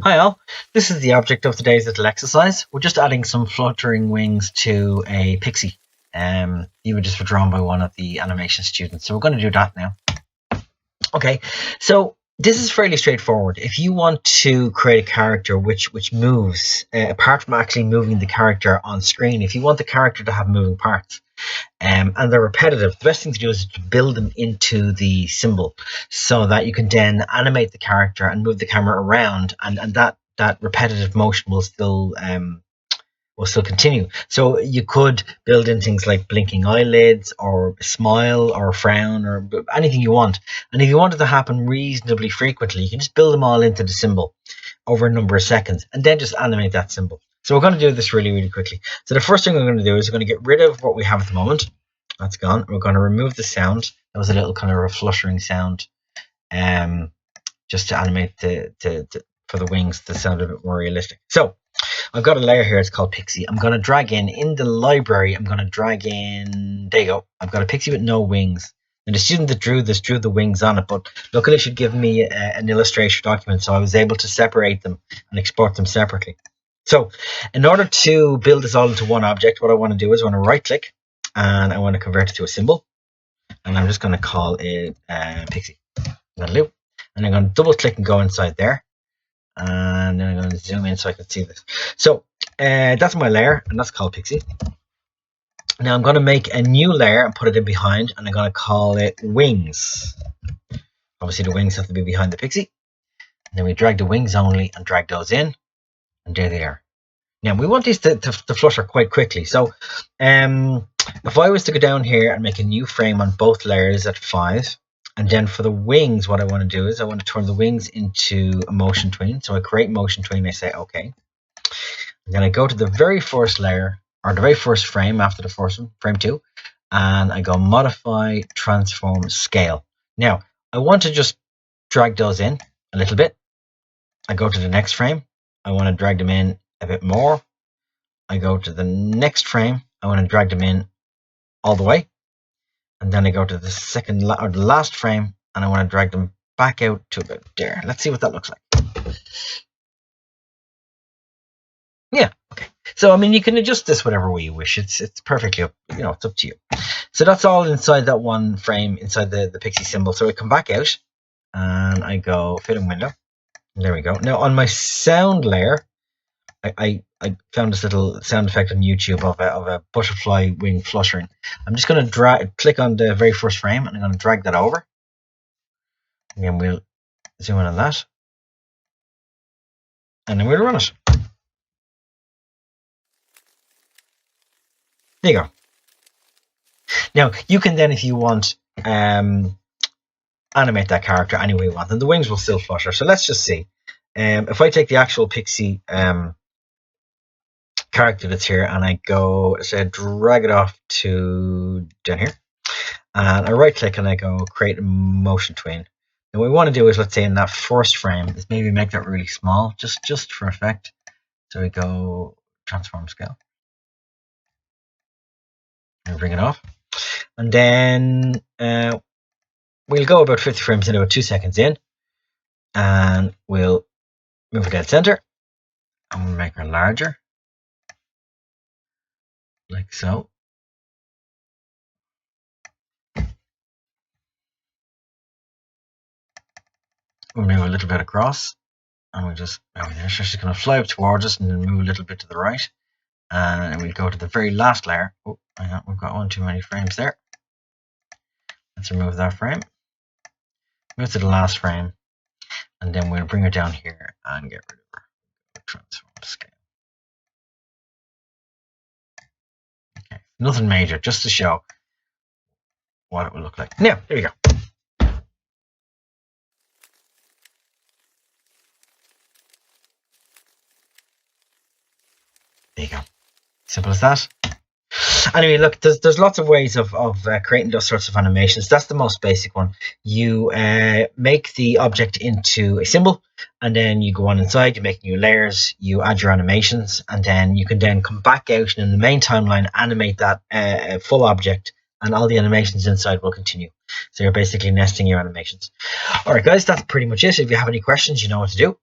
Hi all, this is the object of today's little exercise. We're just adding some fluttering wings to a Pixie. The images were drawn by one of the animation students, so we're going to do that now. Okay, so this is fairly straightforward. If you want to create a character which moves, apart from actually moving the character on screen, if you want the character to have moving parts, and they're repetitive, the best thing to do is to build them into the symbol so that you can then animate the character and move the camera around, and that repetitive motion will still continue. So you could build in things like blinking eyelids or a smile or a frown or anything you want. And if you want it to happen reasonably frequently, you can just build them all into the symbol over a number of seconds and then just animate that symbol. So we're going to do this really quickly. So the first thing we're going to do is we're going to get rid of what we have at the moment. That's gone. We're going to remove the sound. That was a little kind of a fluttering sound, just to animate for the wings to sound a bit more realistic. So I've got a layer here. It's called Pixie. I'm going to drag in the library. I'm going to drag in. There you go. I've got a Pixie with no wings. And the student that drew this drew the wings on it, but luckily she'd given me an illustration document, so I was able to separate them and export them separately. So in order to build this all into one object, what I want to do is I want to right click and I want to convert it to a symbol. And I'm just going to call it Pixie. That'll do. And I'm going to double click and go inside there. And then I'm going to zoom in so I can see this. So that's my layer, and that's called Pixie. Now I'm going to make a new layer and put it in behind, and I'm going to call it Wings. Obviously the wings have to be behind the Pixie. And then we drag the wings only and drag those in, and there they are. Now we want these to flutter quite quickly. So if I was to go down here and make a new frame on both layers at 5, and then for the wings, what I want to do is I want to turn the wings into a motion tween. So I create motion tween, I say OK. And then I go to the very first layer, or the very first frame after the first one, frame 2, and I go modify, transform, scale. Now I want to just drag those in a little bit. I go to the next frame. I want to drag them in a bit more. I go to the next frame. I want to drag them in all the way. And then I go to the second or the last frame, and I want to drag them back out to about there. Let's see what that looks like. Yeah, okay. So I mean, you can adjust this whatever way you wish. It's perfectly up, it's up to you. So that's all inside that one frame, inside the Pixie symbol. So I come back out, and I go fit in window. And there we go. Now on my sound layer, I found this little sound effect on YouTube of a butterfly wing fluttering. I'm just going to click on the very first frame, and I'm going to drag that over. Again, we'll zoom in on that, and then we'll run it. There you go. Now you can then, if you want, animate that character any way you want, and the wings will still flutter. So let's just see. If I take the actual Pixie character that's here, and I go, say, drag it off to down here, and I right click and I go create a motion tween. And what we want to do is, let's say in that first frame, is maybe make that really small, just for effect. So we go transform scale and bring it off, and then we'll go about 50 frames in, about 2 seconds in, and we'll move it dead center, and we'll make her larger, like so. We'll move a little bit across, and we'll just, she's going to fly up towards us and then move a little bit to the right. And we'll go to the very last layer. Oh, hang on, we've got one too many frames there. Let's remove that frame. Move to the last frame, and then we'll bring her down here and get rid of her. Transform scale. Okay, nothing major, just to show what it will look like. Now, there you go. There you go. Simple as that. Anyway, look, there's lots of ways of creating those sorts of animations. That's the most basic one. You make the object into a symbol, and then you go on inside, you make new layers, you add your animations, and then you can then come back out and in the main timeline animate that full object, and all the animations inside will continue. So you're basically nesting your animations. All right, guys, that's pretty much it. If you have any questions, you know what to do.